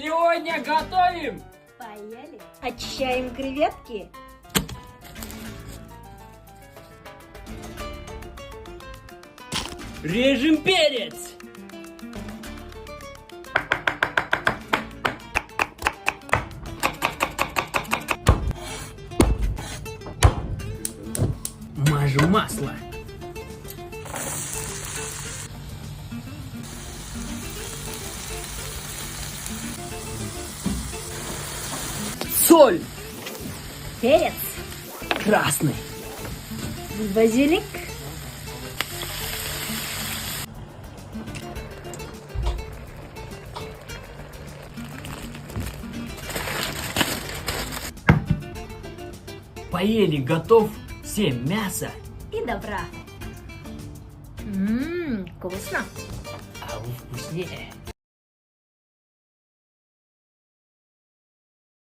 Сегодня готовим! Поели. Очищаем креветки. Режем перец! Мажу масло. Соль Перец. красный. Базилик. Поели, готов всем мясо. И добра. Вкусно. А вы вкуснее.